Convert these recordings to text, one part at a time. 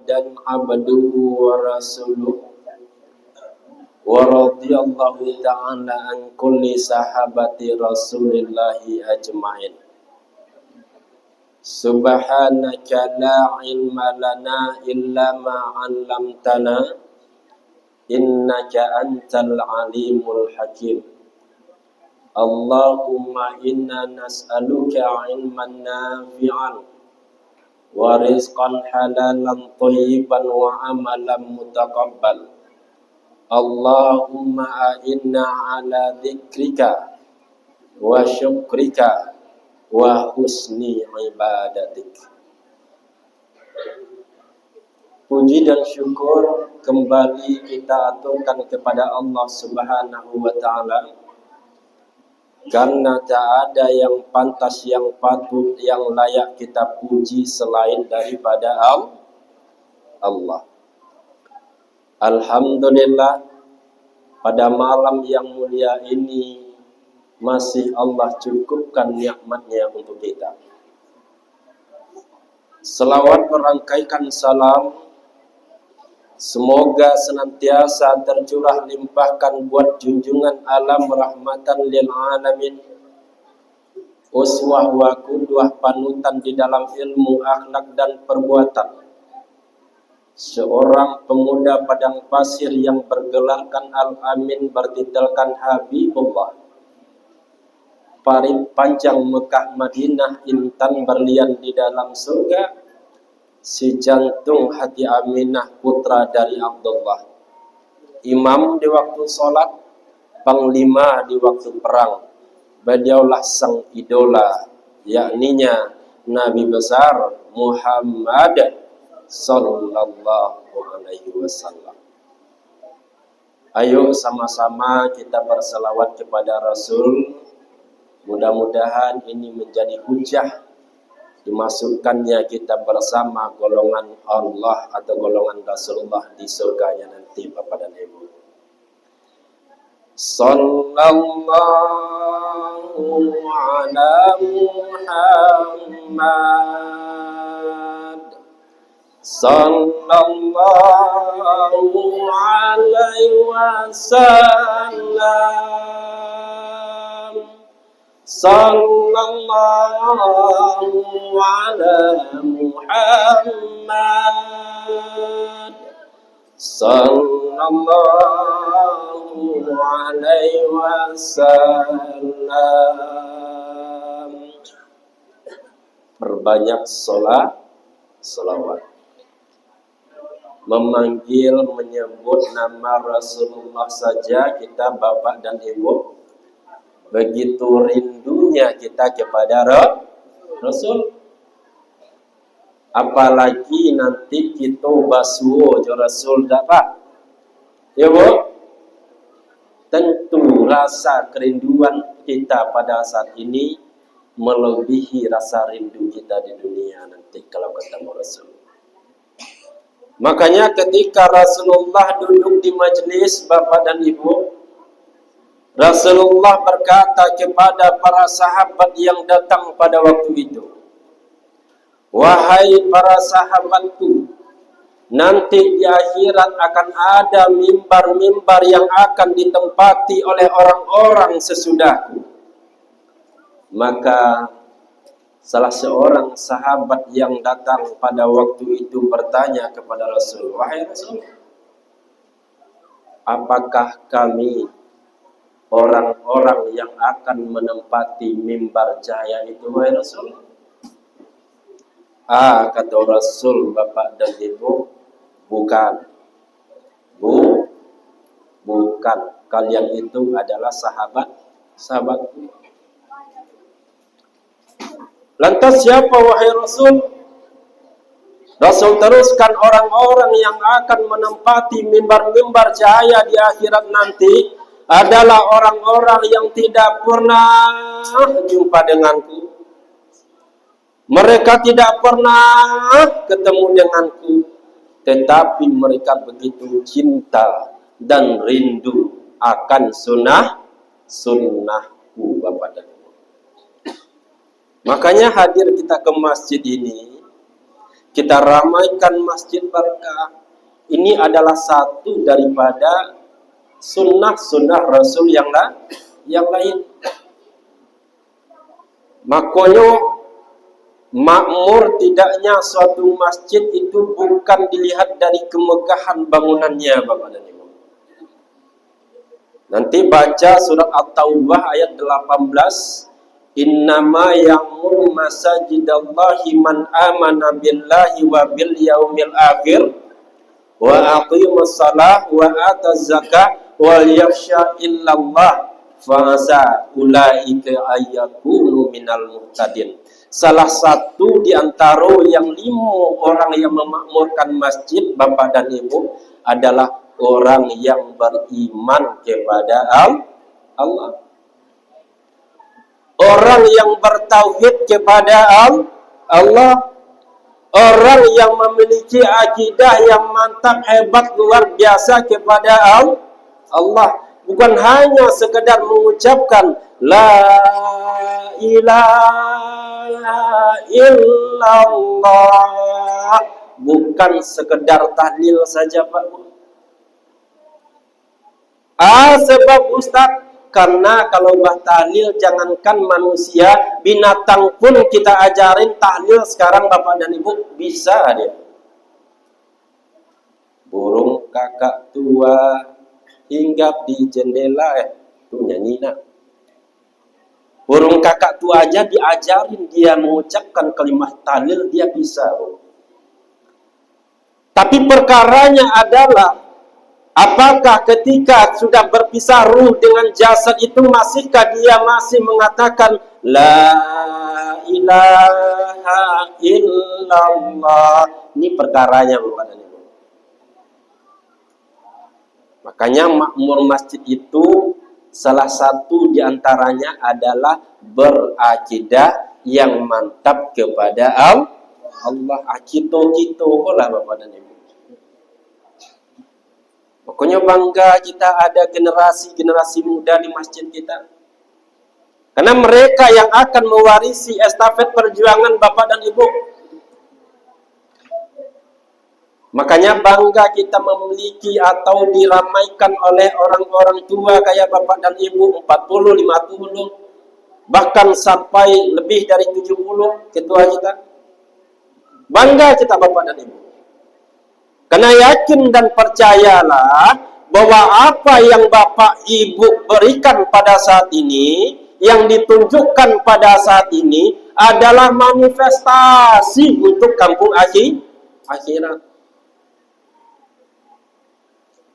Muhammadan abduhu wa rasuluh wa radhiyallahu ta'ala an kulli sahabati rasulillahi ajma'in. Subhanaka la ilma lana illa ma 'allamtana innaka antal alimul hakim. Allahumma inna nas'aluka ilman nafi'an wa rizqan halalan thayyiban wa amalan mutaqabbal. Allahumma a'inna ala dzikrika wa syukrika wa husni ibadatik. Puji dan syukur kembali kita aturkan kepada Allah Subhanahu wa ta'ala, karena tak ada yang pantas, yang patut, yang layak kita puji selain daripada Allah. Alhamdulillah, pada malam yang mulia ini masih Allah cukupkan nikmatnya untuk kita. Selawat merangkaikan salam semoga senantiasa tercurah limpahkan buat junjungan alam rahmatan lil alamin, uswah wa qudwah panutan di dalam ilmu, akhlak dan perbuatan, seorang pemuda padang pasir yang bergelarkan Al-Amin, bertitelkan Habibullah, parit panjang Mekah Madinah, intan berlian di dalam surga, si jantung hati Aminah, putra dari Abdullah, imam di waktu sholat, panglima di waktu perang. Beliaulah sang idola, yakninya Nabi besar Muhammad sallallahu alaihi wasallam. Ayo sama-sama kita berselawat kepada Rasul. Mudah-mudahan ini menjadi hujah dimasukkannya kita bersama golongan Allah atau golongan Rasulullah di surganya nanti, Bapak dan Ibu. Sallallahu ala Muhammad, sallallahu alaihi wasallam, sallallahu ala Muhammad, sallallahu alaihi wasallam. Perbanyak salawat. Memanggil, menyebut nama Rasulullah saja kita, Bapak dan Ibu, begitu rindunya kita kepada Rasul. Apalagi nanti kita basuh Rasul dapat, ya Bu. Tentu rasa kerinduan kita pada saat ini melebihi rasa rindu kita di dunia nanti kalau ketemu Rasul. Makanya ketika Rasulullah duduk di majelis, Bapak dan Ibu, Rasulullah berkata kepada para sahabat yang datang pada waktu itu, wahai para sahabatku, nanti di akhirat akan ada mimbar-mimbar yang akan ditempati oleh orang-orang sesudahku. Maka salah seorang sahabat yang datang pada waktu itu bertanya kepada Rasul, wahai Rasul, apakah kami orang-orang yang akan menempati mimbar cahaya itu, wahai Rasul? Kata Rasul, Bapak dan Ibu, bukan. Bukan. Kalian itu adalah sahabatku. Lantas siapa, wahai Rasul? Rasul teruskan, orang-orang yang akan menempati mimbar-mimbar cahaya di akhirat nanti adalah orang-orang yang tidak pernah jumpa denganku. Mereka tidak pernah ketemu denganku, tetapi mereka begitu cinta dan rindu akan sunnahku, Bapak dan Ibu. Makanya hadir kita ke masjid ini kita ramaikan masjid berkah. Ini adalah satu daripada sunnah-sunnah Rasul yang lain. Makanya makmur tidaknya suatu masjid itu bukan dilihat dari kemegahan bangunannya, Bapak dan Ibu. Nanti baca surat At-Taubah ayat 18. Innama ya'muru masajidallahi man amana billahi wa bil yaumil akhir wa aqimus shalah wa ataz zakah wal yakhsha illallah fa'asa ulaika ayyakunu minal muhtadin. Salah satu di antara yang 5 orang yang memakmurkan masjid, Bapak dan Ibu, adalah orang yang beriman kepada Allah. Orang yang bertauhid kepada Allah. Orang yang memiliki akidah yang mantap, hebat, luar biasa kepada Allah. Bukan hanya sekedar mengucapkan La ilaha illallah. Bukan sekedar tahlil saja, Pak. Sebab Ustaz, karena kalau tahlil jangankan manusia, binatang pun kita ajarin tahlil sekarang, Bapak dan Ibu, bisa dia. Burung kakak tua hinggap di jendela, itu nyanyi nak. Burung kakak tua aja diajarin dia mengucapkan kalimat tahlil, dia bisa. Tapi perkaranya adalah, apakah ketika sudah berpisah ruh dengan jasad itu, masihkah dia masih mengatakan La ilaha illallah? Ini perkaranya, Bapak dan Ibu. Makanya makmur masjid itu salah satu diantaranya adalah berakidah yang mantap kepada Allah. Akito-kito lah, Bapak dan Ibu. Pokoknya bangga kita ada generasi muda di masjid kita. Karena mereka yang akan mewarisi estafet perjuangan Bapak dan Ibu. Makanya bangga kita memiliki atau diramaikan oleh orang-orang tua kayak Bapak dan Ibu, 40, 50, bahkan sampai lebih dari 70 ketua kita. Bangga kita, Bapak dan Ibu. Karena yakin dan percayalah bahwa apa yang Bapak Ibu berikan pada saat ini, yang ditunjukkan pada saat ini adalah manifestasi untuk kampung akhirat.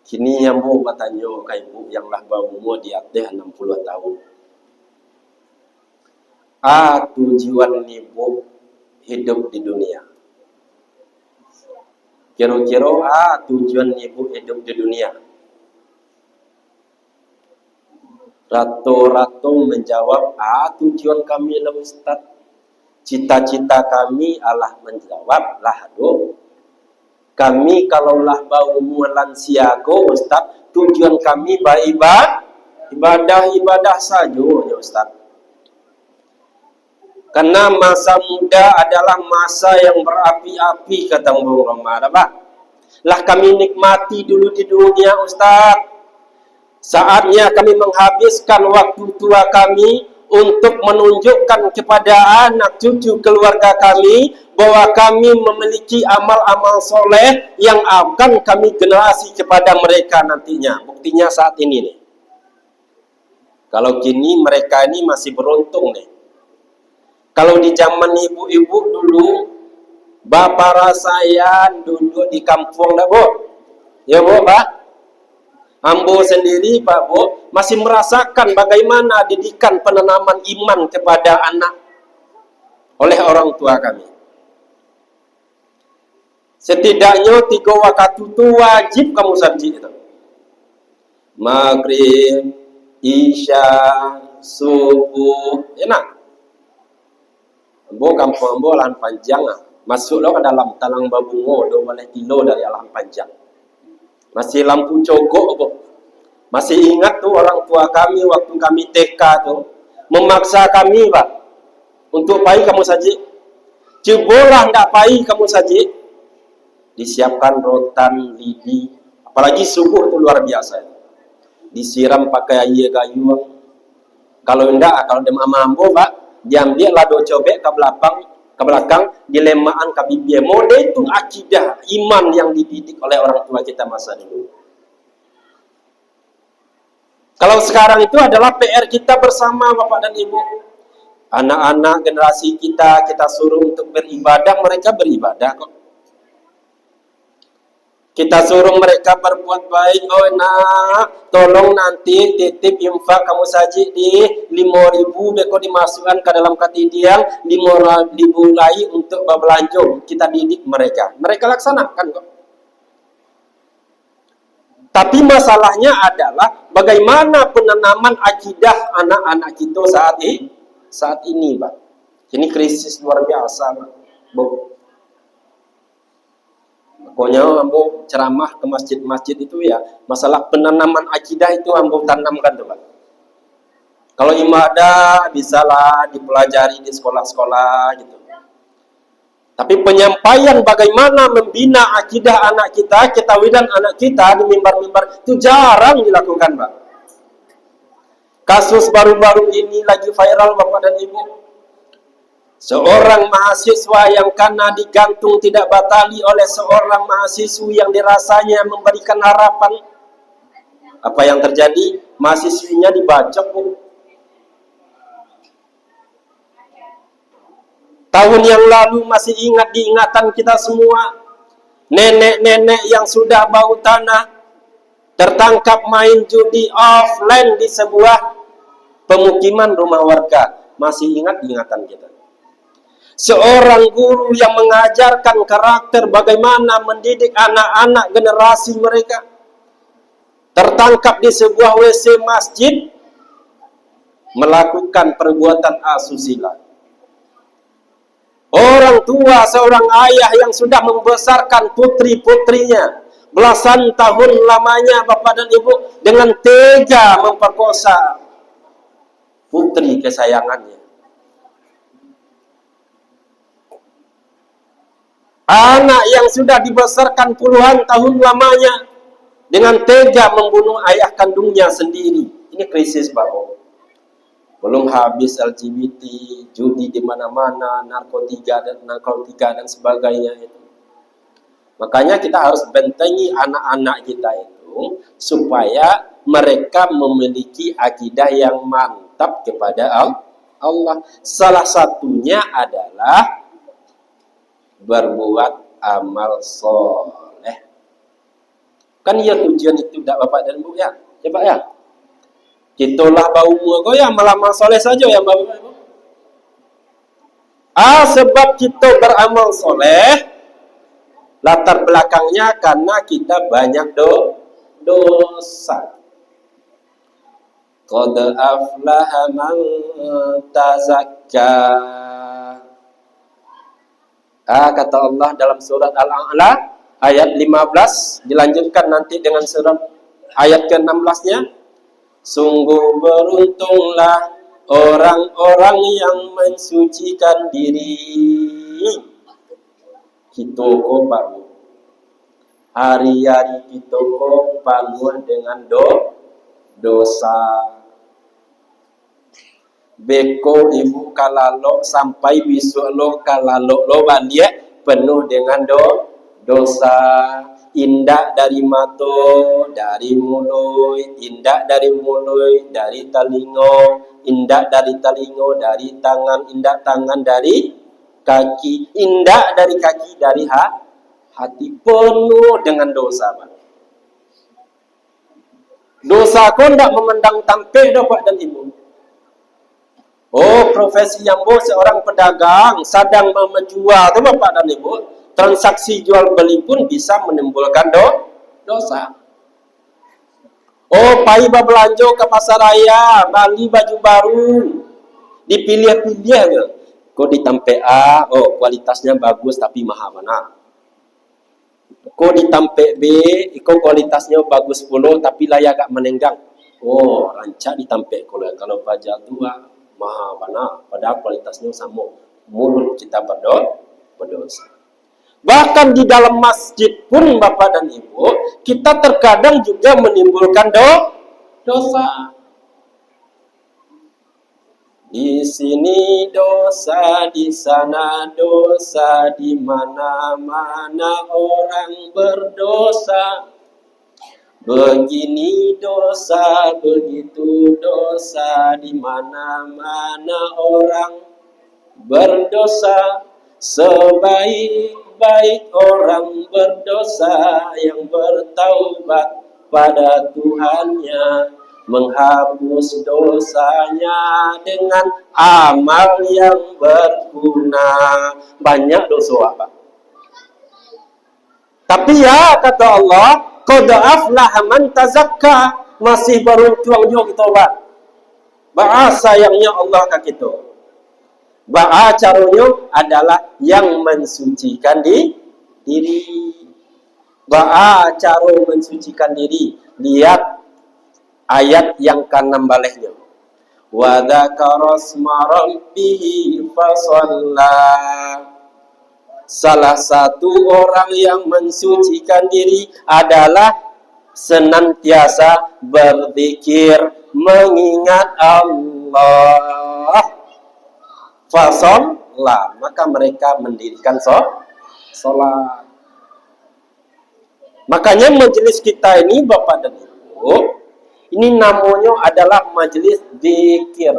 Kini yang mau bertanya ke ibu yang lah baru di atas 60 tahun. Tujuan ibu hidup di dunia. Kira-kira tujuan ibu hidup di dunia. Rata-rata menjawab, tujuan kami lah Ustaz. Cita-cita kami Allah menjawab, lah aduh. Kami kalaulah bau lansia ko Ustaz, tujuan kami ibadah saja ya Ustaz. Karena masa muda adalah masa yang berapi-api, kata Bung Roma. Lah kami nikmati dulu di dunia Ustaz. Saatnya kami menghabiskan waktu tua kami untuk menunjukkan kepada anak cucu keluarga kami bahwa kami memiliki amal-amal soleh yang akan kami generasi kepada mereka nantinya. Buktinya saat ini nih. Kalau kini mereka ini masih beruntung nih. Kalau di zaman ibu-ibu dulu, bapak saya duduk di kampung dah, Bu. Ya, Bu, Pak. Ambo sendiri, Pak, Bu, masih merasakan bagaimana didikan penanaman iman kepada anak oleh orang tua kami. Setidaknya 3 waktu itu wajib kamu sarji itu. Maghrib, Isya, subuh, enak. Ambo kampung ambo lahan panjang, masuklah ke dalam talang babungo 2 kilo dari lahan panjang. Masih lampu cogok, Bu. Masih ingat tuh orang tua kami waktu kami TK tuh memaksa kami, Pak, untuk baik kamu saji. Cebolah ndak pai kamu saji. Disiapkan rotan, lidi, apalagi subuh itu luar biasa. Disiram pakai air gayung. Kalau enggak, kalau dia mampu, Pak, diambil lado cobek ke belakang, dilemaan ke bibir. Mode itu akidah, iman yang dididik oleh orang tua kita masa dulu. Kalau sekarang itu adalah PR kita bersama Bapak dan Ibu. Anak-anak generasi kita suruh untuk beribadah, mereka beribadah kok. Kita suruh mereka berbuat baik. Oh nak, tolong nanti titip infak kamu saji di 5.000 beko dimasukkan ke dalam ketidian, dimulai untuk berbelanja. Kita didik mereka. Mereka laksanakan kok. Tapi masalahnya adalah bagaimana penanaman akidah anak-anak kita saat ini, Pak. Ini krisis luar biasa, Pak. Pokoknya ambo ceramah ke masjid-masjid itu ya, masalah penanaman akidah itu ambo tanamkan tuh, Pak. Kalau ibadah bisalah dipelajari di sekolah-sekolah gitu. Tapi penyampaian bagaimana membina akidah anak kita, ketawilan anak kita di mimbar-mimbar itu jarang dilakukan, Pak. Kasus baru-baru ini lagi viral, Bapak dan Ibu. Seorang mahasiswa yang karena digantung tidak batali oleh seorang mahasiswi yang dirasanya memberikan harapan. Apa yang terjadi? Mahasiswinya dibacok, Bu. Tahun yang lalu masih ingat diingatan kita semua. Nenek-nenek yang sudah bau tanah tertangkap main judi offline di sebuah pemukiman rumah warga. Masih ingat diingatan kita. Seorang guru yang mengajarkan karakter bagaimana mendidik anak-anak generasi mereka tertangkap di sebuah WC masjid melakukan perbuatan asusila. Orang tua seorang ayah yang sudah membesarkan putri-putrinya belasan tahun lamanya, Bapak dan Ibu, dengan tega memperkosa putri kesayangannya. Anak yang sudah dibesarkan puluhan tahun lamanya dengan tega membunuh ayah kandungnya sendiri. Ini krisis, Bapak. Belum habis LGBT, judi di mana-mana, narkotika dan sebagainya itu. Makanya kita harus bentengi anak-anak kita itu supaya mereka memiliki akidah yang mantap kepada Allah. Salah satunya adalah berbuat amal soleh. Kan ya tujuan itu tidak Bapak dan Ibu ya. Ya Pak ya. Kitulah bau muka ya amal soleh saja ya Bapak dan Ibu. Sebab kita beramal soleh, latar belakangnya karena kita banyak dosa. Qad aflaha man tazakka. Kata Allah dalam surat Al-A'la ayat 15, dilanjutkan nanti dengan surat ayat ke-16-nya. Sungguh beruntunglah orang-orang yang mensucikan diri. Kita baru hari-hari kita bangun dengan dosa. Beko ibu kalalok sampai besok lo kalalok lo bandia penuh dengan dosa. Indak dari mata, dari mulut, indak dari mulut, dari telinga, indak dari telinga, dari tangan, indak tangan dari kaki, indak dari kaki, dari hati, penuh dengan dosa, Pak. Dosa kau tidak memandang tampil, Bapak dan Ibu. Oh, profesi yang seorang pedagang sedang menjual, tuh Bapak dan Ibu, transaksi jual beli pun bisa menimbulkan dosa. Oh, pai belanja ke pasar raya, beli baju baru, dipilih-pilih ke. Kok ditampe A, oh kualitasnya bagus tapi mahal mana. Kok ditampe B, kok kualitasnya bagus 10 tapi layak agak menenggang. Oh, rancak ditampe kalau pajak tua mahal mana, padahal kualitasnya sama. Mulut kita berdosa. Bahkan di dalam masjid pun Bapak dan Ibu, kita terkadang juga menimbulkan dosa. Di sini dosa, di sana dosa, di mana-mana orang berdosa. Begini dosa, begitu dosa, di mana-mana orang berdosa. Sebaik-baik orang berdosa yang bertaubat pada Tuhannya, menghapus dosanya dengan amal yang berguna. Banyak dosa, Pak. Tapi ya, kata Allah, qad aflaha man tazakka, masih beruntung juga kita, Pak. Bahasa sayangnya Allah kata kita. Ba'a caranya adalah yang mensucikan diri. Ba'a cara mensucikan diri. Lihat ayat yang ke-6 baliknya. Wa dzakara asma rabbih fasalla. Salah satu orang yang mensucikan diri adalah senantiasa berzikir, mengingat Allah. Fasolah, maka mereka mendirikan sholat. Makanya majelis kita ini Bapak dan Ibu, ini namanya adalah majelis zikir.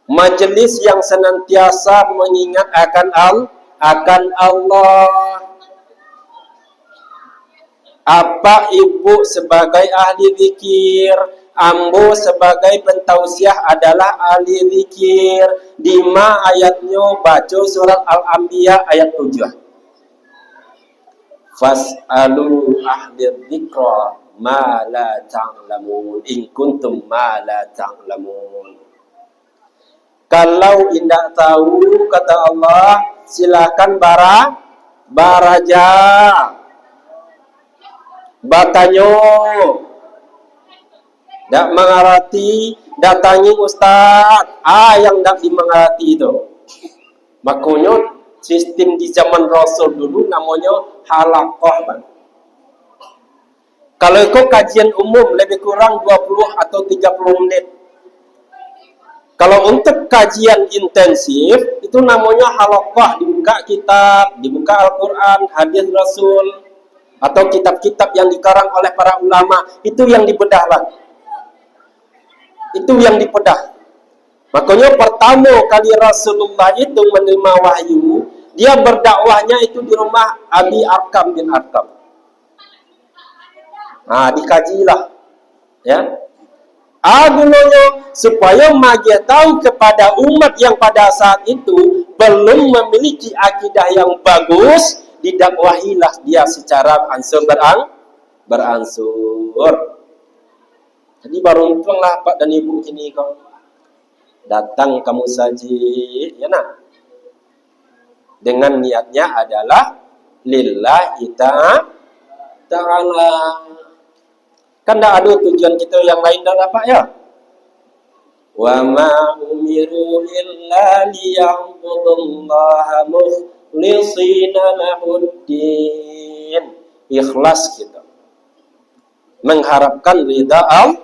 Majelis yang senantiasa mengingat akan Allah. Apa ibu sebagai ahli zikir, ambo sebagai pentausiah adalah ahli zikir. Di ma ayatnya baca surat Al-Anbiya ayat 7. Fas'alu ahli dzikra ma la ta'lamun in kuntum ma la ta'lamun. Kalau tidak tahu, kata Allah, silakan baraja. Batanyo. Tak mengerti, datangi ustaz. Yang tak dimengerti itu. Makanya sistem di zaman Rasul dulu namanya halaqah. Kalau ikut kajian umum lebih kurang 20 atau 30 menit. Kalau untuk kajian intensif itu namanya halaqah, dibuka kitab, dibuka Al-Quran, hadis Rasul, atau kitab-kitab yang dikarang oleh para ulama, itu yang dibedahlah. Itu yang dibedah. Makanya pertama kali Rasulullah itu menerima wahyu, dia berdakwahnya itu di rumah Abi Arkam bin Arkam. Dikajilah. Ya. Gunanya supaya magia tahu kepada umat yang pada saat itu belum memiliki akidah yang bagus, didakwahilah dia secara beransur. Jadi beruntunglah Pak dan Ibu ini kau datang kamu saja, ya nak. Dengan niatnya adalah lillahi ta'ala. Kan tidak ada tujuan kita yang lain dah Pak ya. Wa ma umiru illa liya'budullaha mukhlishina lahuddin. Ikhlas kita. Mengharapkan ridha Allah.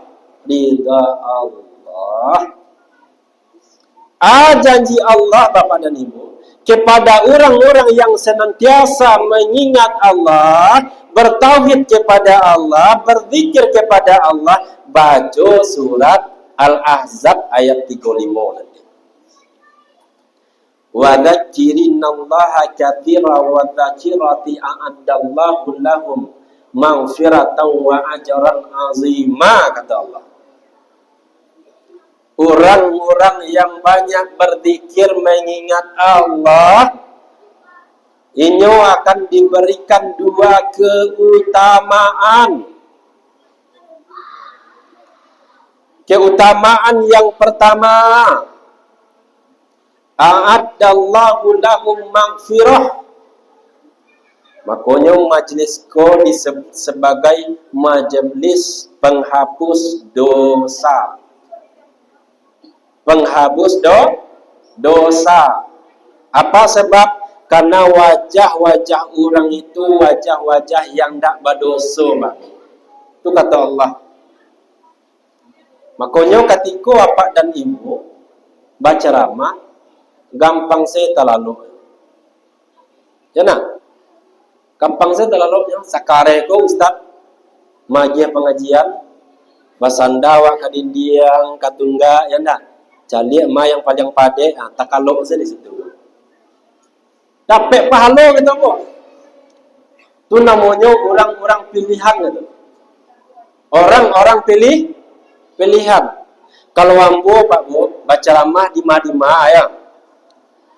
Janji Allah Bapak dan Ibu kepada orang-orang yang senantiasa mengingat Allah, bertauhid kepada Allah, berzikir kepada Allah, baca surat Al-Ahzab ayat 35 nanti. Wa dzakirinallaha katsira wa dzakirati a'addallahu lahum maghfiratan wa ajran 'azima, kata Allah. Orang-orang yang banyak berzikir mengingat Allah, ini akan diberikan dua keutamaan. Keutamaan yang pertama, a'addallahu lahum maghfirah. Makanya majlis ko disebut sebagai majelis penghapus dosa. Penghapus dosa. Apa sebab? Karena wajah-wajah orang itu wajah-wajah yang tak berdosa, Pak. Itu kata Allah. Makanya ketika bapak dan ibu baca ramah, gampang saya terlalu. Ya nak? Gampang saya terlalu. Sekarang ko Ustaz majih pengajian basandawa kadindiang katungga, ya nak? Cari ma yang paling pade, tak kalau saya di situ. Dapat pahala kita kok. Itu namanya orang-orang pilihan gitu. Orang-orang pilihan. Kalau ambo Pak Bu baca ramah di Madinah ya.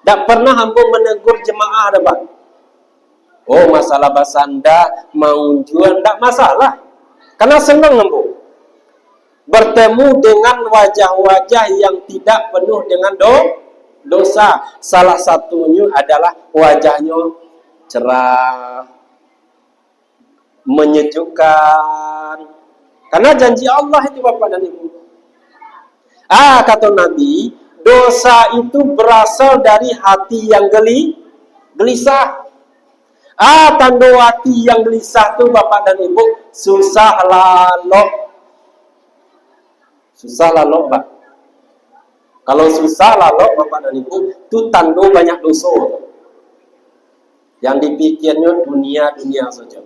Tak pernah ambo menegur jemaah dah Pak. Oh masalah basanda mau jual tak masalah. Karena senang ambo bertemu dengan wajah-wajah yang tidak penuh dengan dosa. Salah satunya adalah wajahnya cerah, menyejukkan. Karena janji Allah itu Bapak dan Ibu. Kata Nabi, dosa itu berasal dari hati yang gelisah. Tanda hati yang gelisah itu Bapak dan Ibu susah lalu. Susah lalu Pak. Kalau susah lalu Bapak dan Ibu itu tanda banyak dosa. Yang dipikirnya dunia saja.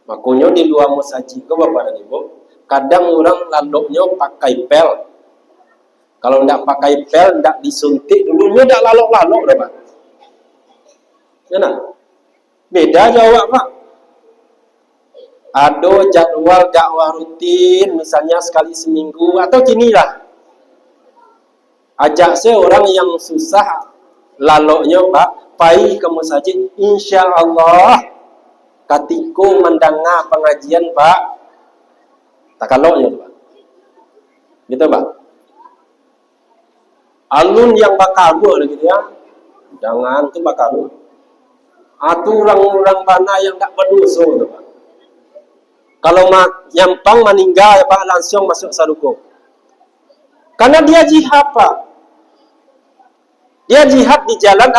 Makanya di luar musaji ke Bapak dan Ibu, kadang orang laloknya pakai pel. Kalau tidak pakai pel, tidak disuntik dulunya tidak lalok-lalok dah Pak. Ya nak? Beda jawab Pak. Ada jadwal dakwah rutin, misalnya sekali seminggu atau kinilah. Ajak saya orang yang susah laloknya Pak, pai ke masjid, insya Allah ketika mendengar pengajian Pak, tak kaloknya Pak. Gitu Pak. Alun yang bakaru lagi gitu ya. Jangan tu bakaru. Atau orang-orang mana yang tak berdosa tu Pak. Kalau nyampang meninggal ya Pak langsung masuk saruko. Karena dia jihad Pak. Dia jihad di jalan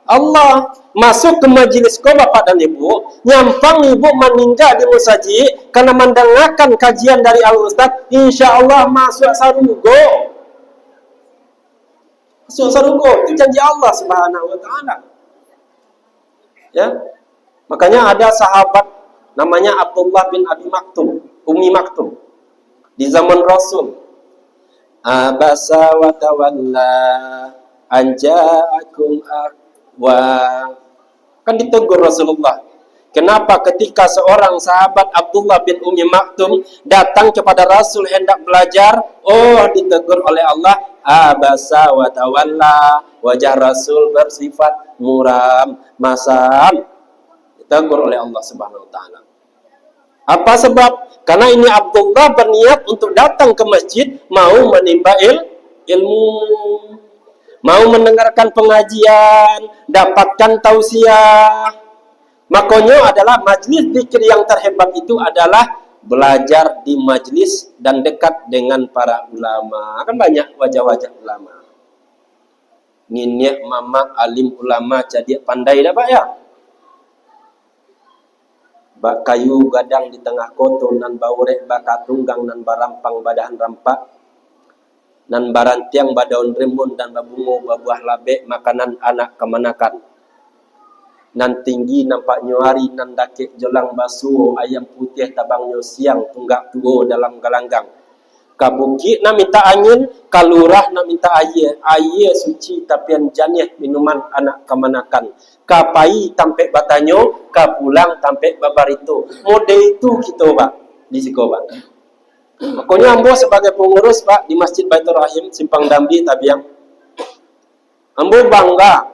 Allah. Masuk ke majlis kau Bapak dan Ibu, nyampang ibu meninggal di musajid karena mendengarkan kajian dari Al-Ustaz, insya Allah masuk saruko. Masuk saruko itu janji Allah Subhanahu Wa Taala. Ya, makanya ada sahabat namanya Abdullah bin Abi Maktum, Ummi Maktum, di zaman Rasul. Abasa wa tawalla anja'akum wa, kan ditegur Rasulullah. Kenapa ketika seorang sahabat Abdullah bin Ummi Maktum datang kepada Rasul hendak belajar, ditegur oleh Allah, abasa wa tawalla, wajah Rasul bersifat muram, masam. Ditegur oleh Allah Subhanahu Wa Taala. Apa sebab? Karena ini Abdullah berniat untuk datang ke masjid, mau menimba ilmu, mau mendengarkan pengajian, dapatkan tausiah. Makanya adalah majlis zikir yang terhebat itu adalah belajar di majlis dan dekat dengan para ulama. Kan banyak wajah-wajah ulama. Niniak mama alim ulama jadi pandai dah Pak ya. Bak kayu gadang di tengah koto nan baurek baka tunggang nan barampang badahan rampak nan barantiang badaun rimbun dan babungo babuah labek makanan anak kemanakan nan tinggi nampak nyuari nan dakik jolang basuh ayam putih tabangnya siang tunggak tuo dalam galanggang kabukit nak minta angin kalurah nak minta air suci tapian janih minuman anak kemanakan kapai tampek batanyo kapulang tampek babarito mode itu kita Pak di siko Pak. Makanya ambo sebagai pengurus Pak di Masjid Baitur Rahim Simpang Dambi Tabiang, ambo bangga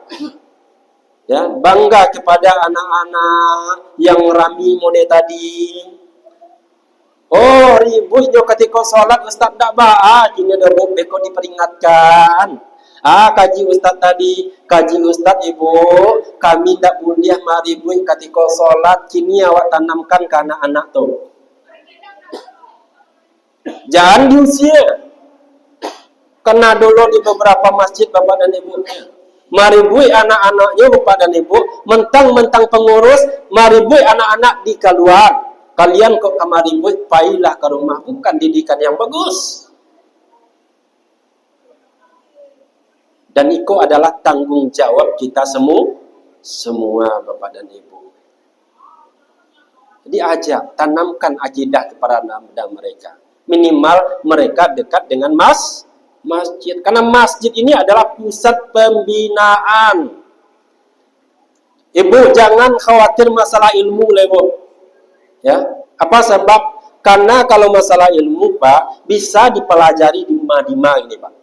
ya, bangga kepada anak-anak yang rami mode tadi. Ributnya ketika sholat Ustaz tak ba'a, kini ada beko diperingatkan. Kaji Ustaz tadi, kaji Ustaz Ibu, kami tak boleh maribut ketika sholat, kini awak tanamkan ke anak-anak tu. Jangan diusir. Kena dulu di beberapa masjid Bapak dan Ibu. maribui anak-anaknya bapak dan ibu, mentang-mentang pengurus, maribui anak-anak di keluar. Kalian kok kamaribui, pailah ke rumah, bukan didikan yang bagus. Dan itu adalah tanggung jawab kita semua bapak dan ibu. Jadi ajak, tanamkan akidah kepada anak mereka. Minimal mereka dekat dengan masjid. Karena masjid ini adalah pusat pembinaan. Ibu jangan khawatir masalah ilmu, Ibu. Ya, apa sebab? Karena kalau masalah ilmu, Pak, bisa dipelajari di Madinah ini, Pak.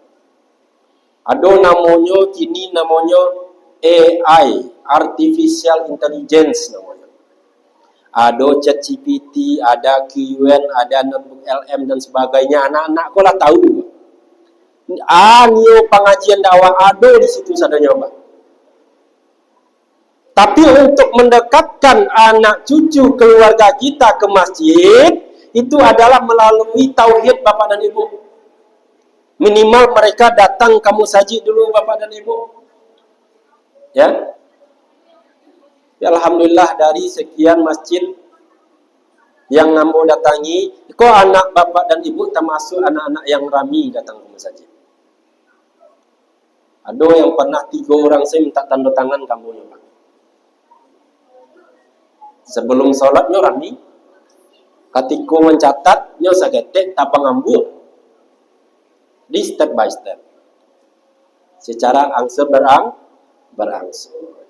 Ada kini namanya AI, Artificial Intelligence namanya. Ada ChatGPT, ada QN, ada notebook LM dan sebagainya. Anak-anak kok lah tahu. Nio pengajian dakwah ada di situ sadanya, Pak. Tapi untuk mendekatkan anak cucu keluarga kita ke masjid, itu adalah melalui tauhid Bapak dan Ibu. Minimal mereka datang kamu saji dulu Bapak dan Ibu. Ya. Ya alhamdulillah dari sekian masjid yang ngambo datangi, kok anak Bapak dan Ibu termasuk anak-anak yang rami datang ke masjid. Ada yang pernah 3 orang saya minta tanda tangan kamu ya Pak. Sebelum sholatnya rami, ketika mencatatnya sagetek tapang ambur. Di step by step. Secara angsur berangsur.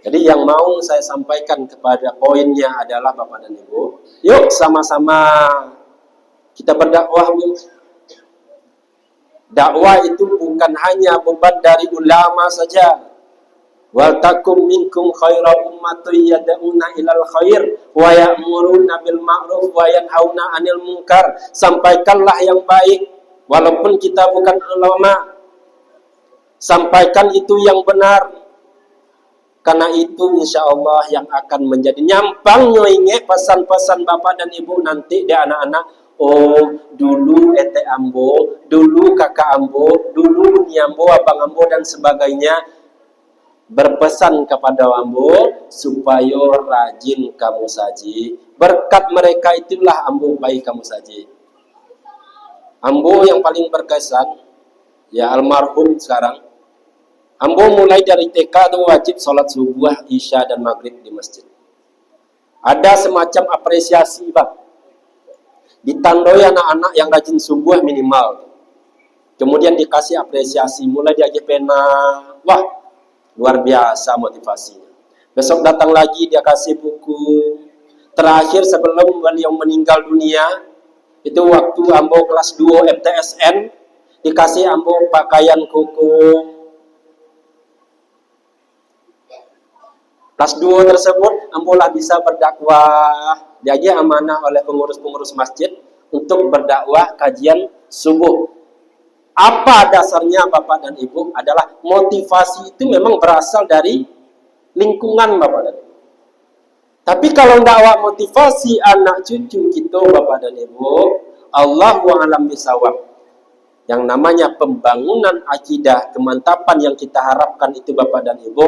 Jadi yang mau saya sampaikan kepada poinnya adalah Bapak dan Ibu, yuk sama-sama kita berdakwah. Dakwah itu bukan hanya beban dari ulama saja. Wal takum minkum khairu ummatin yad'una ilal khair wa ya'muruna bil ma'ruf wa yanhauna 'anil munkar. Sampaikanlah yang baik walaupun kita bukan ulama. Sampaikan itu yang benar. Karena itu insyaallah yang akan menjadi nyampang nyoinge pesan-pesan Bapak dan Ibu nanti di anak-anak. Oh, dulu ete ambo, dulu kakak ambo, dulu niambo, abang ambo dan sebagainya. Berpesan kepada ambo supaya rajin kamu saji. Berkat mereka itulah ambo baik kamu saji. Ambo yang paling berkesan, ya almarhum sekarang. Ambo mulai dari TK itu wajib sholat subuh, isya dan maghrib di masjid. Ada semacam apresiasi Pak. Ditandai anak-anak yang rajin subuh minimal. Kemudian dikasih apresiasi, mulai diajak pena. Wah, luar biasa motivasinya. Besok datang lagi dia kasih buku. Terakhir sebelum beliau meninggal dunia, itu waktu ambo kelas 2 MTSN, dikasih ambo pakaian koko. Kelas 2 tersebut ambolah bisa berdakwah. Dia amanah oleh pengurus-pengurus masjid untuk berdakwah kajian subuh. Apa dasarnya Bapak dan Ibu adalah motivasi itu memang berasal dari lingkungan Bapak dan Ibu. Tapi kalau dakwah motivasi anak cucu kita Bapak dan Ibu, Allahu a'lam bishawab. Yang namanya pembangunan akidah, kemantapan yang kita harapkan itu Bapak dan Ibu,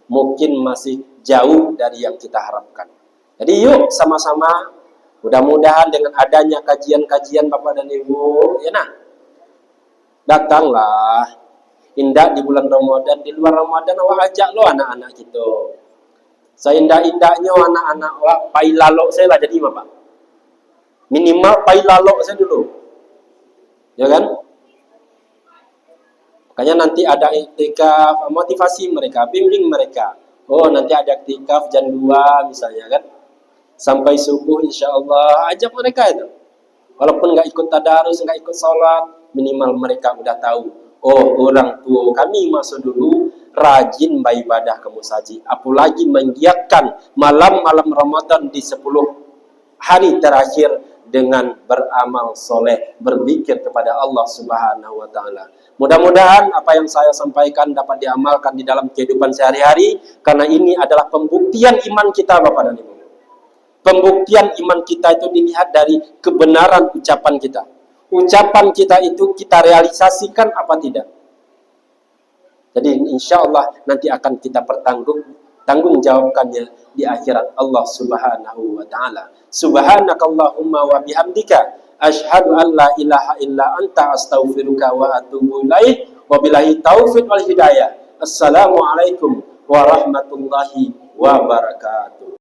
mungkin masih jauh dari yang kita harapkan. Jadi yuk sama-sama, mudah-mudahan dengan adanya kajian-kajian Bapak dan Ibu, ya nah, datanglah. Indah di bulan Ramadan, di luar Ramadan awak ajak lo anak-anak kita. Saya indah-indahnya anak-anak awak pai lalok saya lah jadi Bapak. Minimal pai lalok saya dulu. Ya kan? Makanya nanti ada iktikaf, motivasi mereka, bimbing mereka. Oh, nanti ada iktikaf jam 2 misalnya kan. Sampai subuh insyaallah ajak mereka itu. Walaupun nggak ikut tadarus, nggak ikut sholat, minimal mereka udah tahu. Oh, orang tua kami masa dulu rajin beribadah ke musaji. Apalagi menggiatkan malam-malam Ramadan di 10 hari terakhir dengan beramal soleh, berzikir kepada Allah Subhanahu wa Ta'ala. Mudah-mudahan apa yang saya sampaikan dapat diamalkan di dalam kehidupan sehari-hari, karena ini adalah pembuktian iman kita Bapak dan Ibu. Pembuktian iman kita itu dilihat dari kebenaran ucapan kita. Ucapan kita itu kita realisasikan apa tidak. Jadi insya Allah nanti akan kita tanggung jawabkannya di akhirat Allah Subhanahu wa taala. Subhanakallahumma wa bihamdika asyhadu an la ilaha illa anta astaghfiruka wa atubu ilaik. Wabillahi taufiq wal hidayah. Assalamualaikum warahmatullahi wabarakatuh.